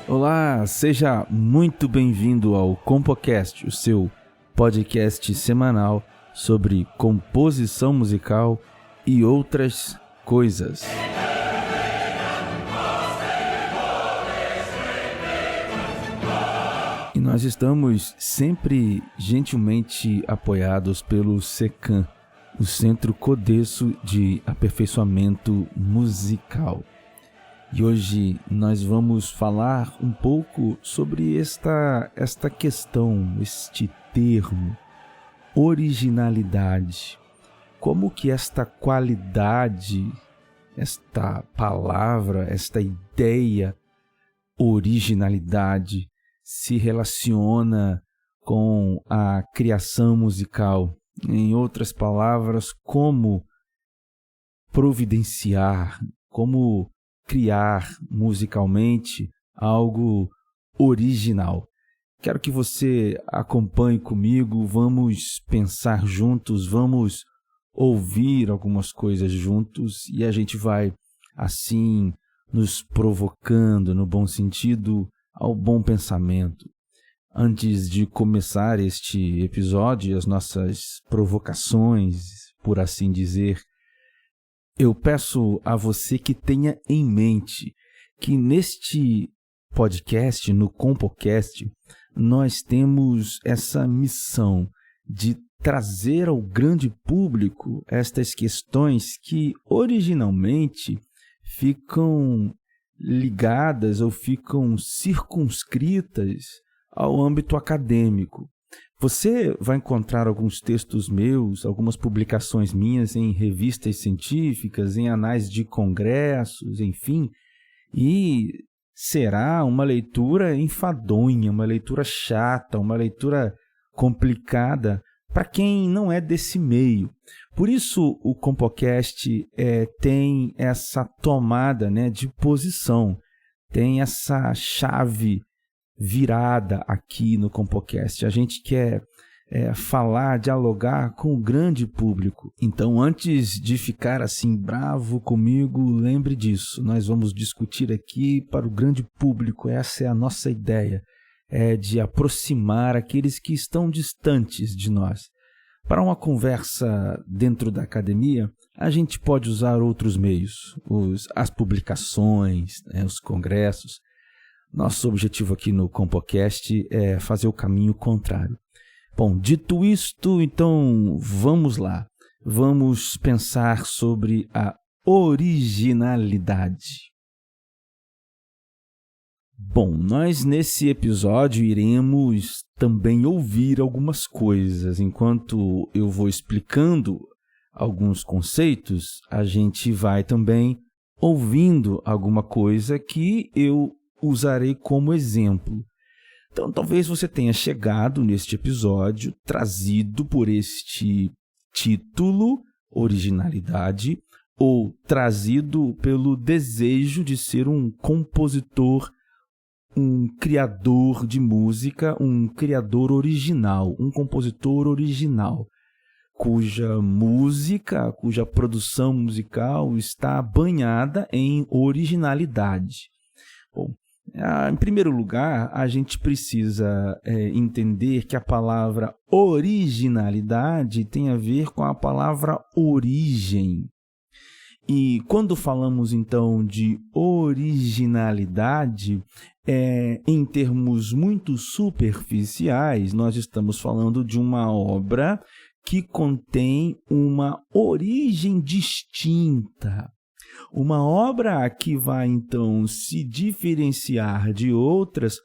Olá, seja muito bem-vindo ao CompoCast, o seu podcast semanal sobre composição musical e outras coisas. E nós estamos sempre gentilmente apoiados pelo SECAM, o Centro Codesso de Aperfeiçoamento Musical. E hoje nós vamos falar um pouco sobre esta questão, este termo, originalidade. Como que esta qualidade, esta palavra, esta ideia, originalidade, se relaciona com a criação musical. Em outras palavras, como providenciar, como criar musicalmente algo original. Quero que você acompanhe comigo, vamos pensar juntos, vamos ouvir algumas coisas juntos e a gente vai assim nos provocando, no bom sentido, ao bom pensamento. Antes de começar este episódio, as nossas provocações, por assim dizer, eu peço a você que tenha em mente que neste podcast, no CompoCast, nós temos essa missão de trazer ao grande público estas questões que originalmente ficam ligadas ou ficam circunscritas ao âmbito acadêmico. Você vai encontrar alguns textos meus, algumas publicações minhas em revistas científicas, em anais de congressos, enfim, e será uma leitura enfadonha, uma leitura chata, uma leitura complicada para quem não é desse meio. Por isso o CompoCast tem essa tomada, de posição, tem essa chave virada aqui no CompoCast. A gente quer falar, dialogar com o grande público. Então, antes de ficar assim bravo comigo, lembre disso. Nós vamos discutir aqui para o grande público. Essa é a nossa ideia, de aproximar aqueles que estão distantes de nós. Para uma conversa dentro da academia, a gente pode usar outros meios, as publicações, os congressos. Nosso objetivo aqui no CompoCast é fazer o caminho contrário. Bom, dito isto, então vamos lá. Vamos pensar sobre a originalidade. Bom, nós nesse episódio iremos também ouvir algumas coisas. Enquanto eu vou explicando alguns conceitos, a gente vai também ouvindo alguma coisa que eu usarei como exemplo. Então, talvez você tenha chegado neste episódio trazido por este título, originalidade, ou trazido pelo desejo de ser um compositor, um criador de música, um criador original, um compositor original, cuja música, cuja produção musical está banhada em originalidade. Bom, em primeiro lugar, a gente precisa entender que a palavra originalidade tem a ver com a palavra origem. E quando falamos, então, de originalidade, em termos muito superficiais, nós estamos falando de uma obra que contém uma origem distinta. Uma obra que vai, então, se diferenciar de outras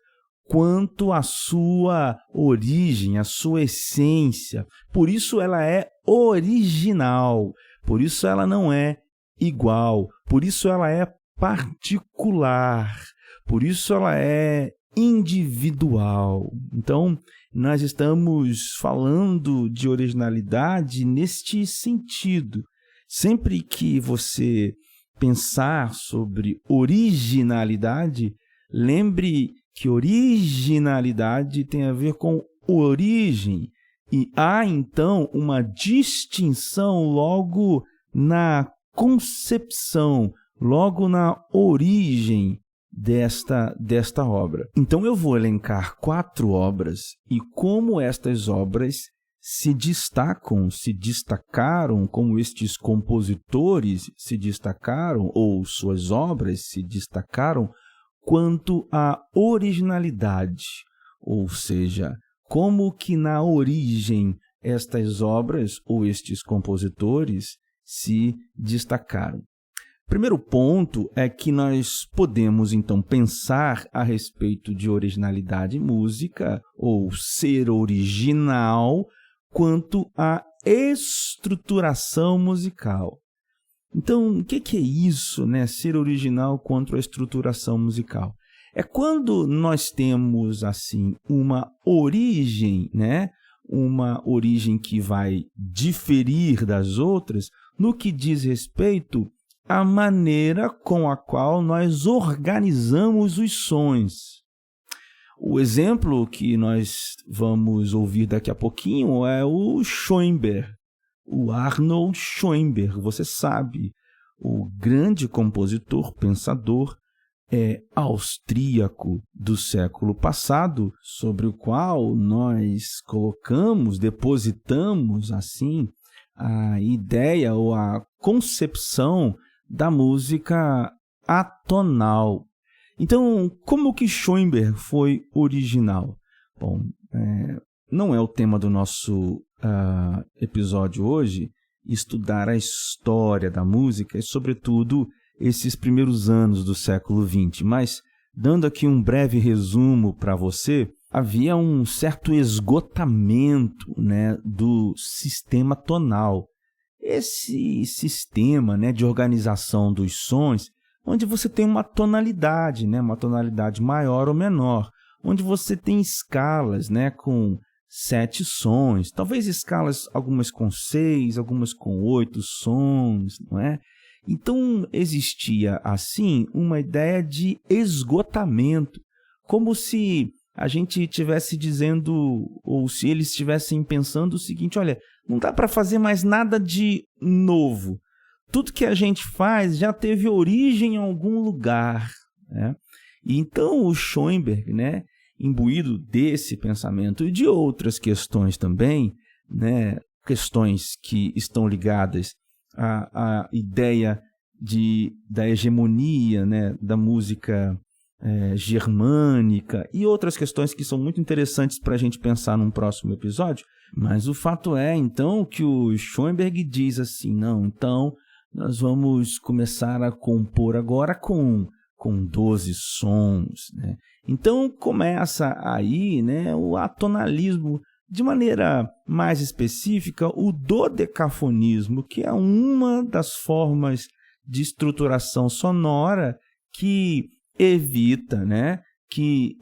quanto à sua origem, à sua essência. Por isso ela é original, por isso ela não é igual, por isso ela é particular, por isso ela é individual. Então, nós estamos falando de originalidade neste sentido. Sempre que você pensar sobre originalidade, lembre que originalidade tem a ver com origem. E há, então, uma distinção logo na concepção, logo na origem desta obra. Então eu vou elencar 4 obras e como estas obras se destacaram, como estes compositores se destacaram, ou suas obras se destacaram, quanto à originalidade, ou seja, como que na origem estas obras ou estes compositores se destacaram. Primeiro ponto é que nós podemos, então, pensar a respeito de originalidade em música, ou ser original, quanto à estruturação musical. Então, o que é isso, né? Ser original quanto à estruturação musical? É quando nós temos, assim, uma origem, né? Uma origem que vai diferir das outras no que diz respeito à maneira com a qual nós organizamos os sons. O exemplo que nós vamos ouvir daqui a pouquinho é o Schoenberg, o Arnold Schoenberg. Você sabe, o grande compositor, pensador austríaco do século passado, sobre o qual nós depositamos assim, a ideia ou a concepção da música atonal. Então, como que Schoenberg foi original? Bom, não é o tema do nosso episódio hoje, estudar a história da música e, sobretudo, esses primeiros anos do século XX. Mas, dando aqui um breve resumo para você, havia um certo esgotamento, né, do sistema tonal. Esse sistema, né, de organização dos sons, onde você tem uma tonalidade, né, uma tonalidade maior ou menor, onde você tem escalas, né, com 7 sons, talvez escalas algumas com 6, algumas com 8 sons, não é? Então existia assim uma ideia de esgotamento, como se a gente estivesse dizendo, ou se eles estivessem pensando o seguinte: olha, não dá para fazer mais nada de novo. Tudo que a gente faz já teve origem em algum lugar, né? E então o Schoenberg, né, imbuído desse pensamento e de outras questões também, né, questões que estão ligadas à ideia da hegemonia, né, da música germânica e outras questões que são muito interessantes para a gente pensar num próximo episódio. Mas o fato é, então, que o Schoenberg diz assim: não, então nós vamos começar a compor agora com 12 sons, né? Então começa aí, né, o atonalismo, de maneira mais específica, o dodecafonismo, que é uma das formas de estruturação sonora que evita, né, que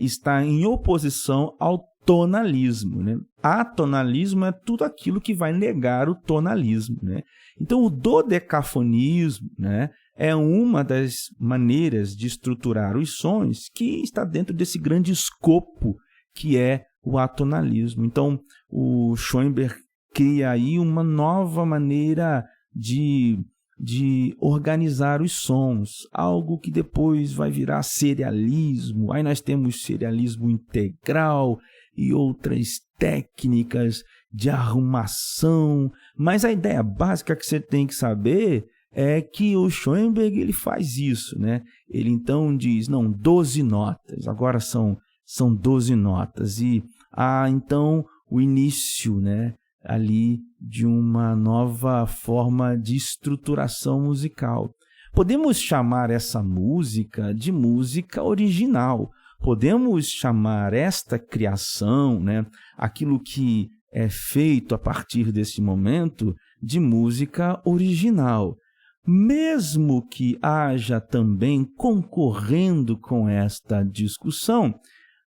está em oposição ao tonalismo, né? Atonalismo é tudo aquilo que vai negar o tonalismo, né? Então o dodecafonismo, né, é uma das maneiras de estruturar os sons que está dentro desse grande escopo que é o atonalismo. Então o Schoenberg cria aí uma nova maneira de organizar os sons, algo que depois vai virar serialismo. Aí nós temos serialismo integral e outras técnicas de arrumação, mas a ideia básica que você tem que saber é que o Schoenberg ele faz isso, né? Ele então diz, não, 12 notas, agora são 12 notas, e então o início, né, ali de uma nova forma de estruturação musical. Podemos chamar essa música de música original. Podemos chamar esta criação, né, aquilo que é feito a partir desse momento, de música original. Mesmo que haja também, concorrendo com esta discussão,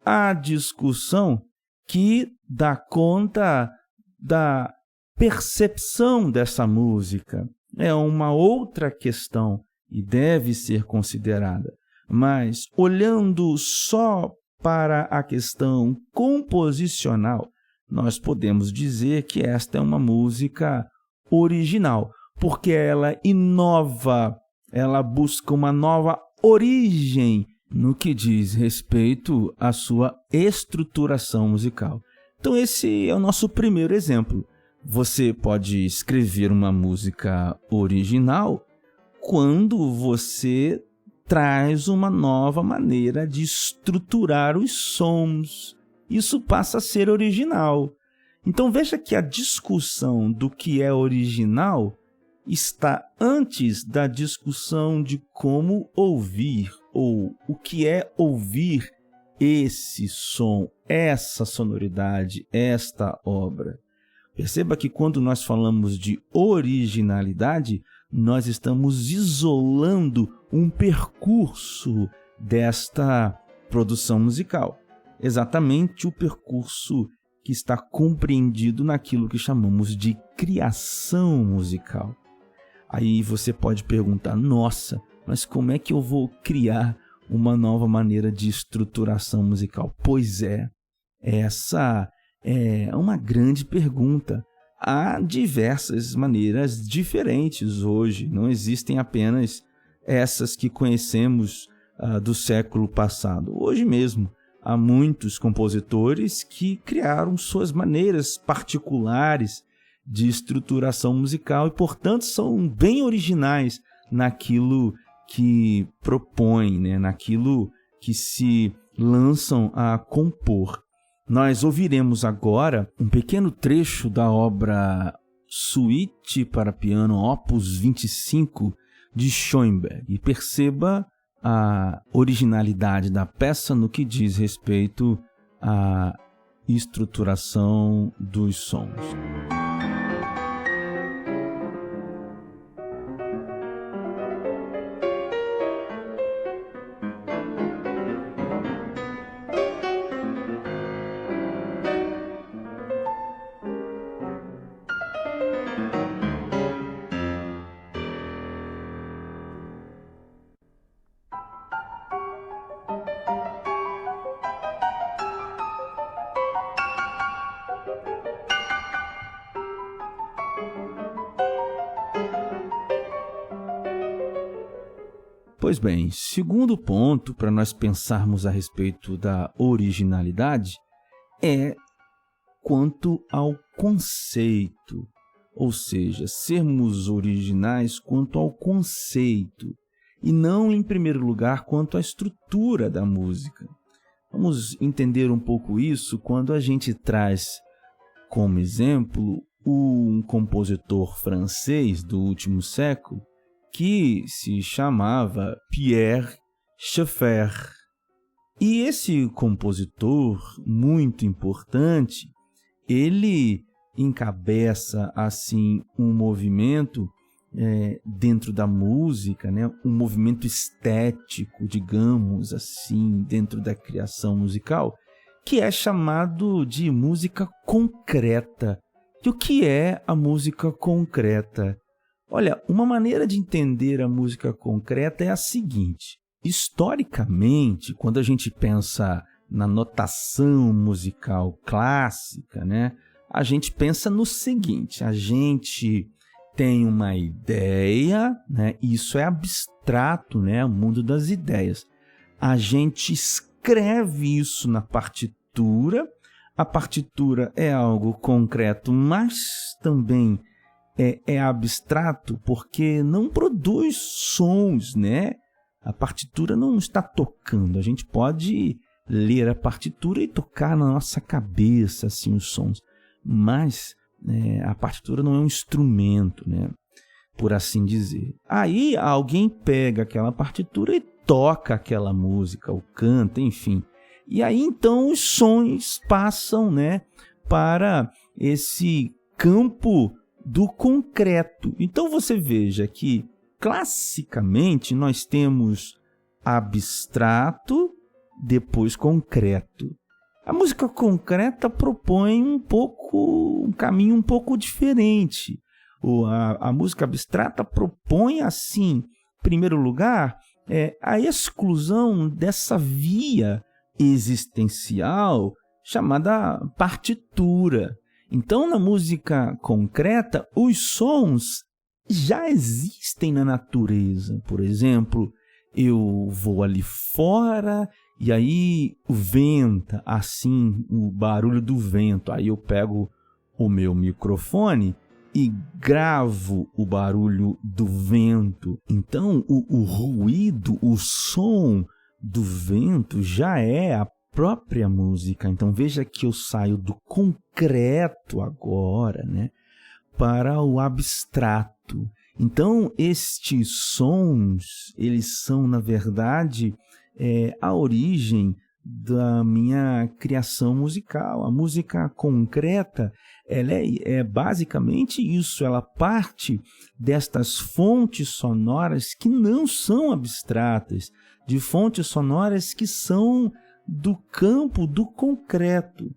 a discussão que dá conta da percepção dessa música. É uma outra questão e deve ser considerada. Mas, olhando só para a questão composicional, nós podemos dizer que esta é uma música original, porque ela inova, ela busca uma nova origem no que diz respeito à sua estruturação musical. Então esse é o nosso primeiro exemplo. Você pode escrever uma música original quando você traz uma nova maneira de estruturar os sons. Isso passa a ser original. Então veja que a discussão do que é original está antes da discussão de como ouvir, ou o que é ouvir esse som, essa sonoridade, esta obra. Perceba que quando nós falamos de originalidade, nós estamos isolando um percurso desta produção musical. Exatamente o percurso que está compreendido naquilo que chamamos de criação musical. Aí você pode perguntar, nossa, mas como é que eu vou criar uma nova maneira de estruturação musical? Pois é, essa é uma grande pergunta. Há diversas maneiras diferentes hoje, não existem apenas essas que conhecemos do século passado. Hoje mesmo, há muitos compositores que criaram suas maneiras particulares de estruturação musical e, portanto, são bem originais naquilo que propõem, né? Naquilo que se lançam a compor. Nós ouviremos agora um pequeno trecho da obra Suíte para Piano, Opus 25, de Schoenberg. E perceba a originalidade da peça no que diz respeito à estruturação dos sons. Pois bem, segundo ponto para nós pensarmos a respeito da originalidade é quanto ao conceito, ou seja, sermos originais quanto ao conceito e não, em primeiro lugar, quanto à estrutura da música. Vamos entender um pouco isso quando a gente traz como exemplo um compositor francês do último século que se chamava Pierre Schaeffer. E esse compositor muito importante, ele encabeça assim um movimento dentro da música, né? Um movimento estético, digamos assim, dentro da criação musical, que é chamado de música concreta. E o que é a música concreta? Olha, uma maneira de entender a música concreta é a seguinte. Historicamente, quando a gente pensa na notação musical clássica, né, a gente pensa no seguinte, a gente tem uma ideia, né, isso é abstrato, né, o mundo das ideias. A gente escreve isso na partitura, a partitura é algo concreto, mas também é abstrato porque não produz sons, né? A partitura não está tocando. A gente pode ler a partitura e tocar na nossa cabeça assim, os sons, mas a partitura não é um instrumento, né? Por assim dizer. Aí alguém pega aquela partitura e toca aquela música, ou canta, enfim. E aí então os sons passam, né, para esse campo do concreto. Então você veja que classicamente nós temos abstrato, depois concreto. A música concreta propõe um caminho um pouco diferente. A música abstrata propõe assim, em primeiro lugar, a exclusão dessa via existencial chamada partitura. Então, na música concreta, os sons já existem na natureza. Por exemplo, eu vou ali fora e aí venta, assim, o barulho do vento. Aí eu pego o meu microfone e gravo o barulho do vento. Então, o ruído, o som do vento já é a própria música. Então, veja que eu saio do concreto agora, né, para o abstrato. Então, estes sons, eles são, na verdade, a origem da minha criação musical. A música concreta, ela é basicamente isso, ela parte destas fontes sonoras que não são abstratas, de fontes sonoras que são do campo do concreto.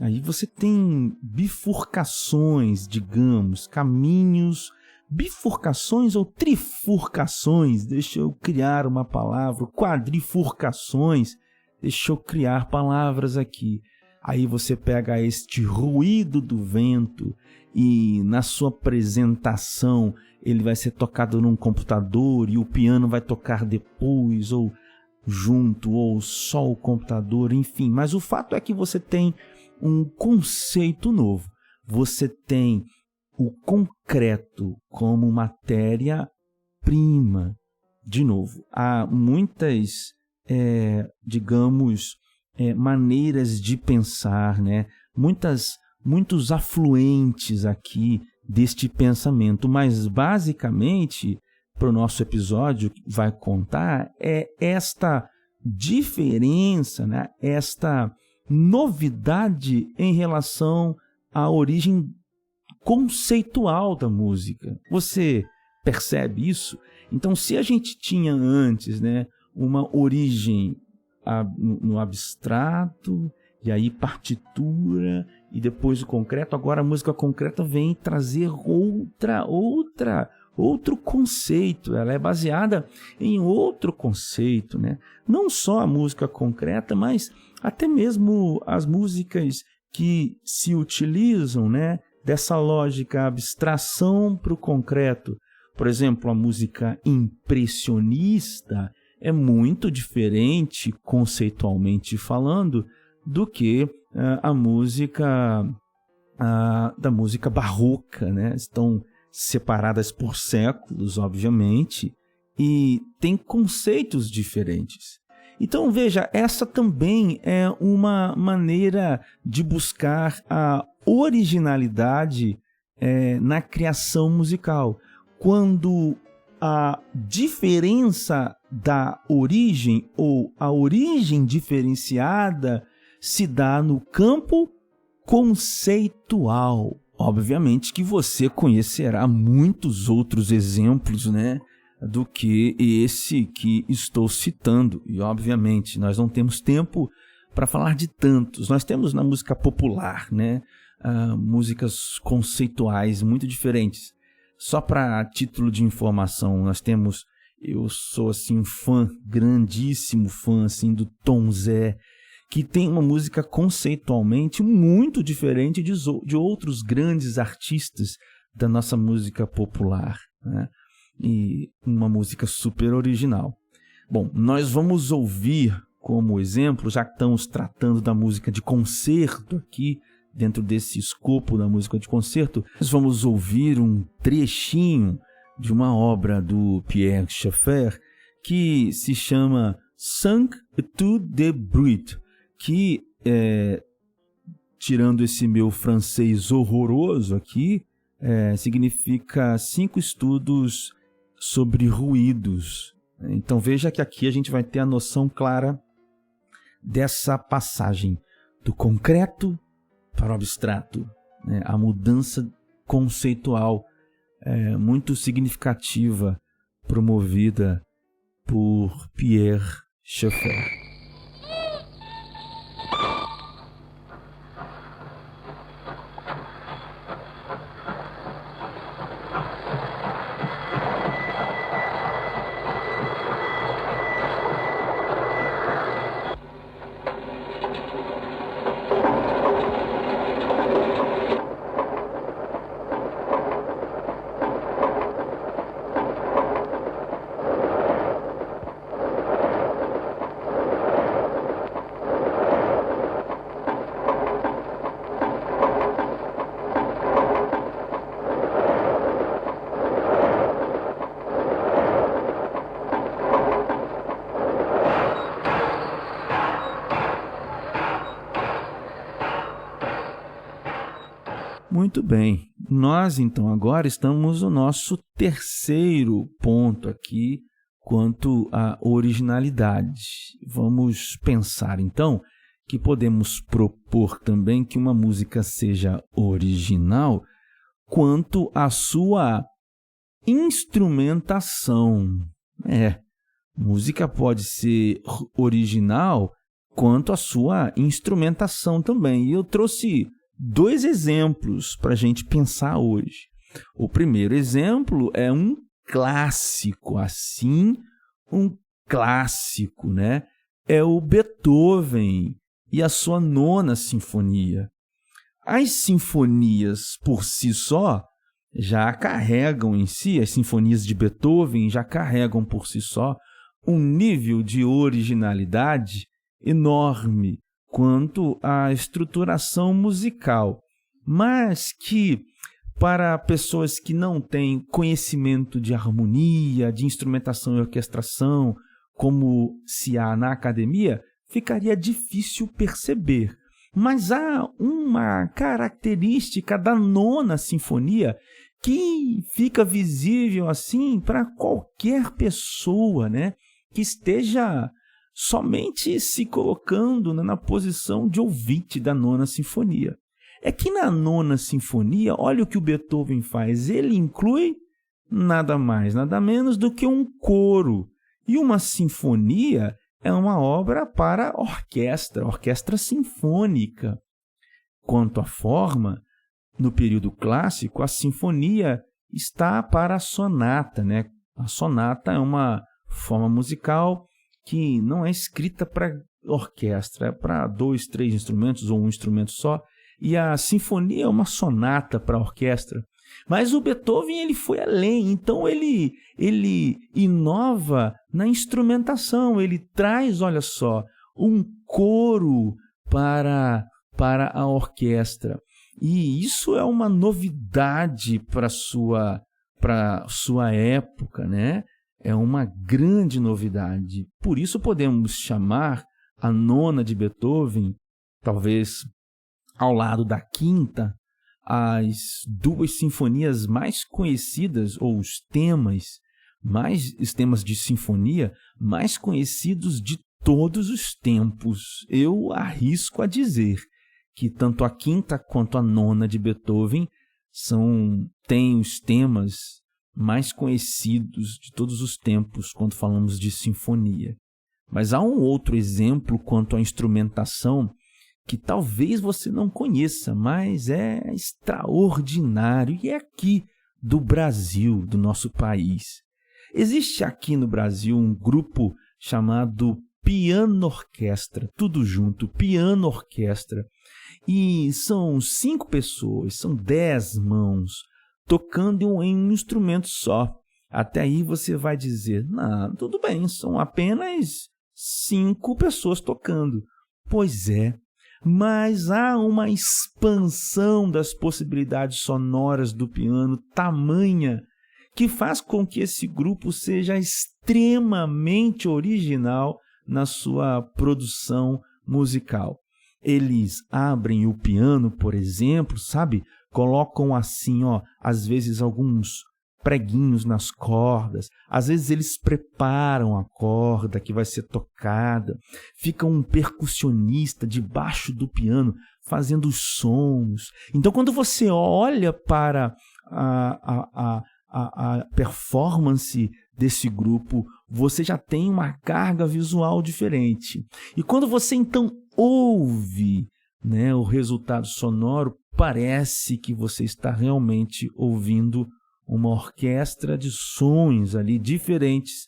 Aí você tem bifurcações, digamos, caminhos, bifurcações ou trifurcações, deixa eu criar uma palavra, quadrifurcações, deixa eu criar palavras aqui. Aí você pega este ruído do vento e na sua apresentação ele vai ser tocado num computador e o piano vai tocar depois, ou junto, ou só o computador, enfim. Mas o fato é que você tem um conceito novo. Você tem o concreto como matéria-prima. De novo, há muitas, maneiras de pensar, né? Muitos afluentes aqui deste pensamento, mas basicamente, para o nosso episódio que vai contar, é esta diferença, né? Esta novidade em relação à origem conceitual da música. Você percebe isso? Então, se a gente tinha antes, né, uma origem no abstrato, e aí partitura, e depois o concreto, agora a música concreta vem trazer outro conceito. Ela é baseada em outro conceito, né? Não só a música concreta, mas até mesmo as músicas que se utilizam, né, dessa lógica abstração para o concreto. Por exemplo, a música impressionista é muito diferente, conceitualmente falando, do que a música da música barroca, né? Estão separadas por séculos, obviamente, e tem conceitos diferentes. Então, veja, essa também é uma maneira de buscar a originalidade na criação musical. Quando a diferença da origem ou a origem diferenciada se dá no campo conceitual. Obviamente que você conhecerá muitos outros exemplos, né, do que esse que estou citando. E, obviamente, nós não temos tempo para falar de tantos. Nós temos na música popular, né, músicas conceituais muito diferentes. Só para título de informação, nós temos... Eu sou assim, grandíssimo fã assim, do Tom Zé, que tem uma música conceitualmente muito diferente de outros grandes artistas da nossa música popular, né? E uma música super original. Bom, nós vamos ouvir como exemplo, já que estamos tratando da música de concerto aqui, dentro desse escopo da música de concerto, nós vamos ouvir um trechinho de uma obra do Pierre Schaeffer que se chama Cinq Etudes de Brut, que, tirando esse meu francês horroroso aqui, significa 5 estudos sobre ruídos. Então veja que aqui a gente vai ter a noção clara dessa passagem do concreto para o abstrato, né? A mudança conceitual muito significativa promovida por Pierre Schaeffer. Muito bem. Nós, então, agora estamos no nosso terceiro ponto aqui quanto à originalidade. Vamos pensar, então, que podemos propor também que uma música seja original quanto à sua instrumentação. Música pode ser original quanto à sua instrumentação também. E eu trouxe 2 exemplos para a gente pensar hoje. O primeiro exemplo é um clássico, um clássico, né? É o Beethoven e a sua 9ª Sinfonia. As sinfonias por si só já carregam em si, as sinfonias de Beethoven já carregam por si só um nível de originalidade enorme quanto à estruturação musical, mas que para pessoas que não têm conhecimento de harmonia, de instrumentação e orquestração, como se há na academia, ficaria difícil perceber. Mas há uma característica da 9ª Sinfonia que fica visível assim para qualquer pessoa, né, que esteja somente se colocando na posição de ouvinte da 9ª Sinfonia. É que na 9ª Sinfonia, olha o que o Beethoven faz, ele inclui nada mais, nada menos do que um coro. E uma sinfonia é uma obra para orquestra sinfônica. Quanto à forma, no período clássico, a sinfonia está para a sonata, né? A sonata é uma forma musical que não é escrita para orquestra, é para 2, 3 instrumentos ou um instrumento só. E a sinfonia é uma sonata para orquestra. Mas o Beethoven ele foi além, então ele inova na instrumentação, ele traz, olha só, um coro para a orquestra. E isso é uma novidade para sua época, né? É uma grande novidade. Por isso podemos chamar a 9ª de Beethoven, talvez ao lado da 5ª, as 2 sinfonias mais conhecidas, ou os temas de sinfonia mais conhecidos de todos os tempos. Eu arrisco a dizer que tanto a 5ª quanto a 9ª de Beethoven têm os temas mais conhecidos de todos os tempos quando falamos de sinfonia. Mas há um outro exemplo quanto à instrumentação que talvez você não conheça, mas é extraordinário, e é aqui do Brasil, do nosso país. Existe aqui no Brasil um grupo chamado Piano Orquestra, tudo junto, Piano Orquestra. E são 5 pessoas, são 10 mãos, tocando em um instrumento só. Até aí você vai dizer, não, tudo bem, são apenas 5 pessoas tocando. Pois é, mas há uma expansão das possibilidades sonoras do piano tamanha que faz com que esse grupo seja extremamente original na sua produção musical. Eles abrem o piano, por exemplo, sabe? Colocam assim, às vezes alguns preguinhos nas cordas, às vezes eles preparam a corda que vai ser tocada, fica um percussionista debaixo do piano fazendo os sons. Então, quando você olha para a performance desse grupo, você já tem uma carga visual diferente. E quando você então ouve, né, o resultado sonoro, parece que você está realmente ouvindo uma orquestra de sons ali diferentes,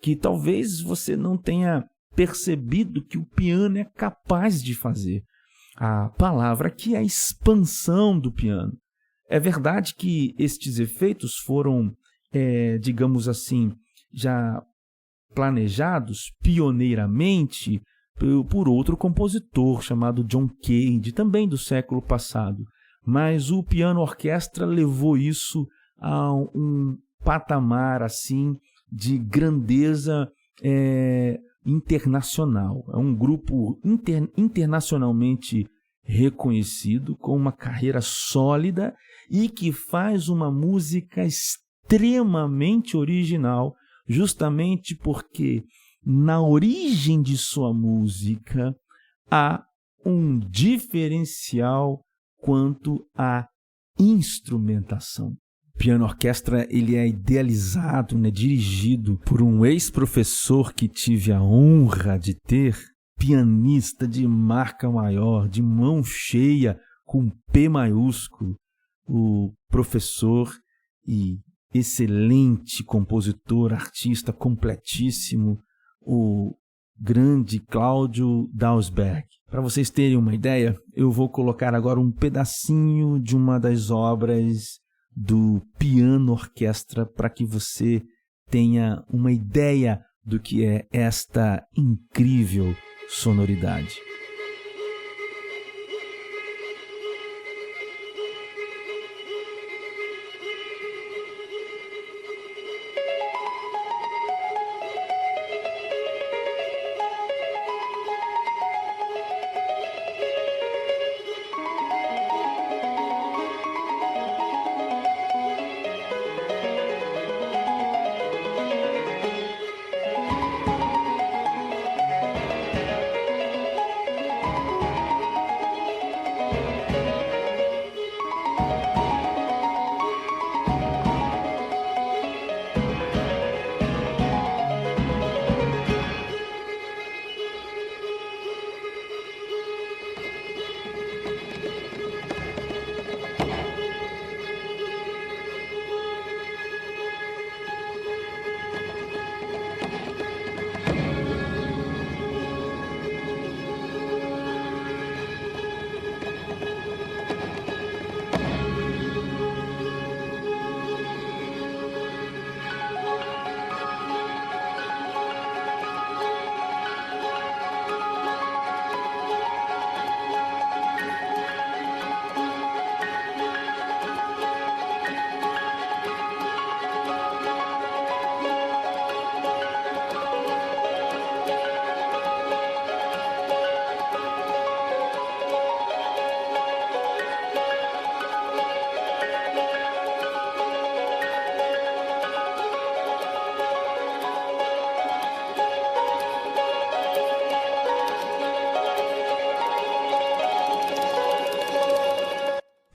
que talvez você não tenha percebido que o piano é capaz de fazer. A palavra aqui é a expansão do piano. É verdade que estes efeitos foram, digamos assim, já planejados pioneiramente por outro compositor chamado John Cage, também do século passado. Mas o piano orquestra levou isso a um patamar assim de grandeza internacional. É um grupo internacionalmente reconhecido, com uma carreira sólida e que faz uma música extremamente original, justamente porque na origem de sua música há um diferencial quanto à instrumentação. O piano-orquestra ele é idealizado, dirigido por um ex-professor que tive a honra de ter, pianista de marca maior, de mão cheia, com P maiúsculo, o professor e excelente compositor, artista completíssimo, o grande Cláudio Dausberg. Para vocês terem uma ideia, eu vou colocar agora um pedacinho de uma das obras do piano-orquestra para que você tenha uma ideia do que é esta incrível sonoridade.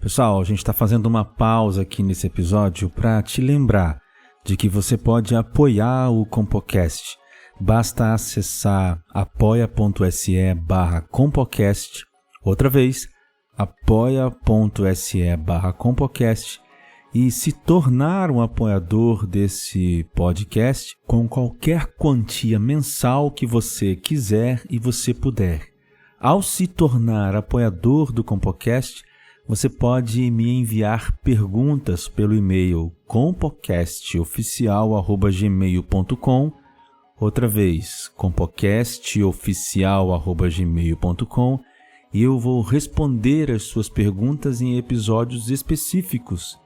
Pessoal, a gente está fazendo uma pausa aqui nesse episódio para te lembrar de que você pode apoiar o Compocast. Basta acessar apoia.se/Compocast. Outra vez, apoia.se/Compocast e se tornar um apoiador desse podcast com qualquer quantia mensal que você quiser e você puder. Ao se tornar apoiador do Compocast, você pode me enviar perguntas pelo e-mail compocastoficial@gmail.com. Outra vez, compocastoficial@gmail.com, e eu vou responder as suas perguntas em episódios específicos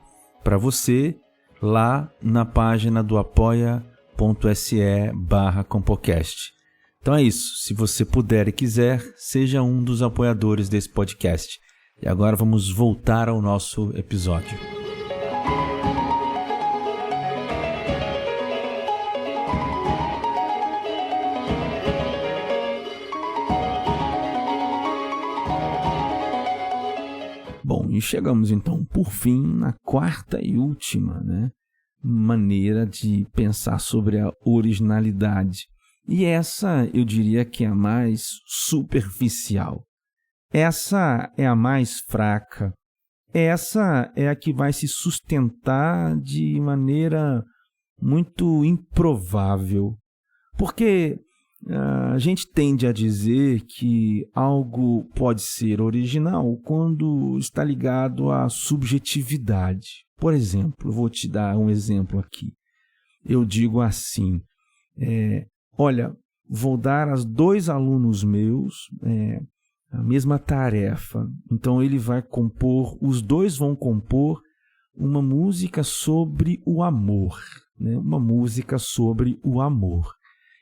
para você lá na página do apoia.se/Compocast. Então é isso. Se você puder e quiser, seja um dos apoiadores desse podcast. E agora vamos voltar ao nosso episódio. Bom, e chegamos então, por fim, na quarta e última, maneira de pensar sobre a originalidade. E essa, eu diria que é a mais superficial. Essa é a mais fraca. Essa é a que vai se sustentar de maneira muito improvável. Porque a gente tende a dizer que algo pode ser original quando está ligado à subjetividade. Por exemplo, vou te dar um exemplo aqui. Eu digo assim, olha, vou dar a 2 alunos meus a mesma tarefa. Então os dois vão compor uma música sobre o amor, uma música sobre o amor.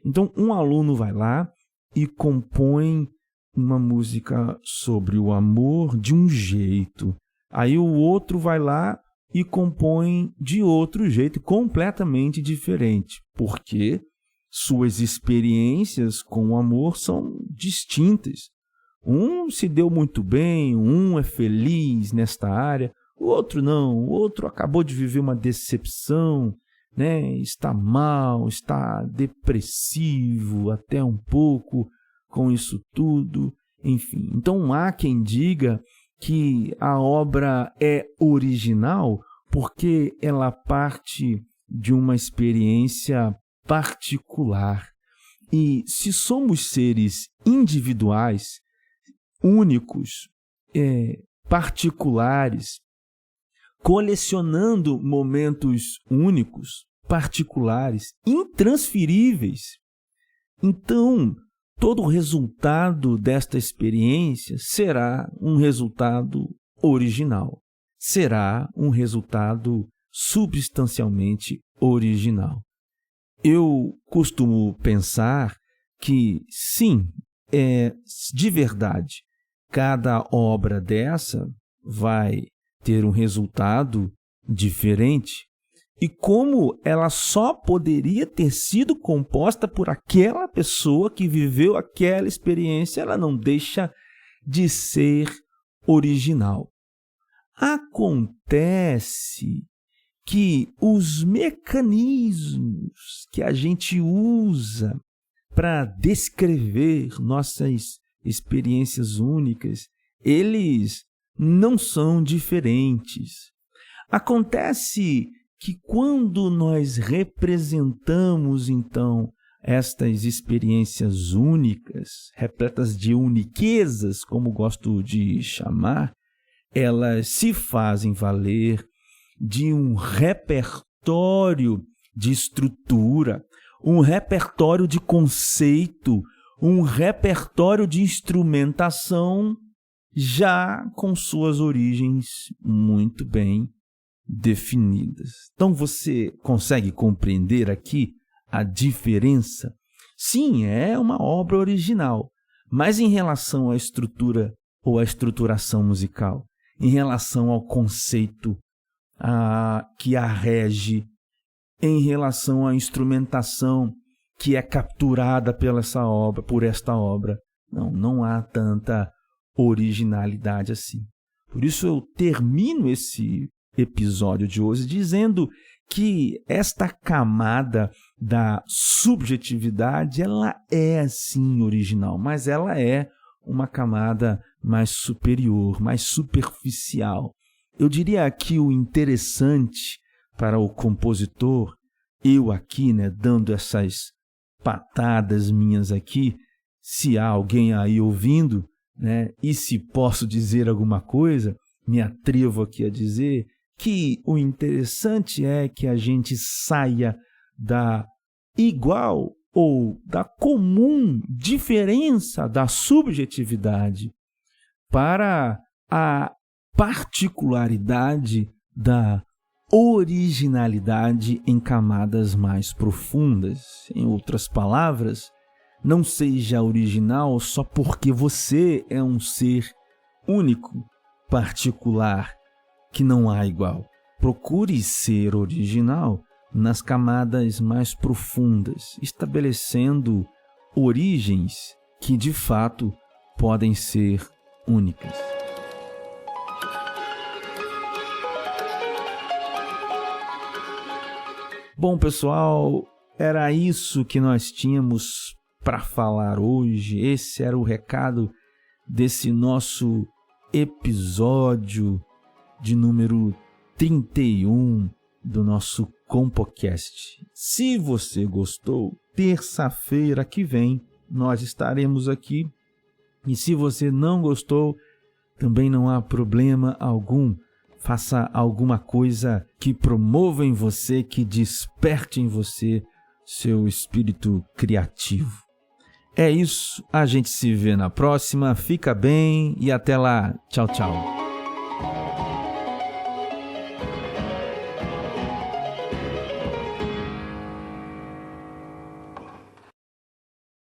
Então um aluno vai lá e compõe uma música sobre o amor de um jeito. Aí o outro vai lá e compõe de outro jeito, completamente diferente, porque suas experiências com o amor são distintas. Um se deu muito bem, um é feliz nesta área, o outro não, o outro acabou de viver uma decepção, né? Está mal, está depressivo até um pouco com isso tudo, enfim. Então há quem diga que a obra é original porque ela parte de uma experiência particular. E se somos seres individuais, únicos, particulares, colecionando momentos únicos, particulares, intransferíveis, então todo o resultado desta experiência será um resultado original, será um resultado substancialmente original. Eu costumo pensar que, sim, de verdade, cada obra dessa vai ter um resultado diferente, e como ela só poderia ter sido composta por aquela pessoa que viveu aquela experiência, ela não deixa de ser original. Acontece que os mecanismos que a gente usa para descrever nossas experiências únicas, eles não são diferentes. Acontece que quando nós representamos, então, estas experiências únicas, repletas de uniquezas, como gosto de chamar, elas se fazem valer de um repertório de estrutura, um repertório de conceito, um repertório de instrumentação já com suas origens muito bem definidas. Então você consegue compreender aqui a diferença? Sim, é uma obra original, mas em relação à estrutura ou à estruturação musical, em relação ao conceito que a rege, em relação à instrumentação que é capturada por esta obra, não há tanta originalidade assim. Por isso eu termino esse episódio de hoje dizendo que esta camada da subjetividade, ela é sim original, mas ela é uma camada mais superior, mais superficial. Eu diria que o interessante para o compositor, eu aqui, dando essas patadas minhas aqui, se há alguém aí ouvindo, e se posso dizer alguma coisa, me atrevo aqui a dizer que o interessante é que a gente saia da igual ou da comum diferença da subjetividade para a particularidade da originalidade em camadas mais profundas. Em outras palavras, não seja original só porque você é um ser único, particular, que não há igual. Procure ser original nas camadas mais profundas, estabelecendo origens que de fato podem ser únicas. Bom, pessoal, era isso que nós tínhamos para falar hoje. Esse era o recado desse nosso episódio de número 31 do nosso CompoCast. Se você gostou, terça-feira que vem nós estaremos aqui. E se você não gostou, também não há problema algum. Faça alguma coisa que promova em você, que desperte em você seu espírito criativo. É isso, a gente se vê na próxima. Fica bem e até lá. Tchau, tchau.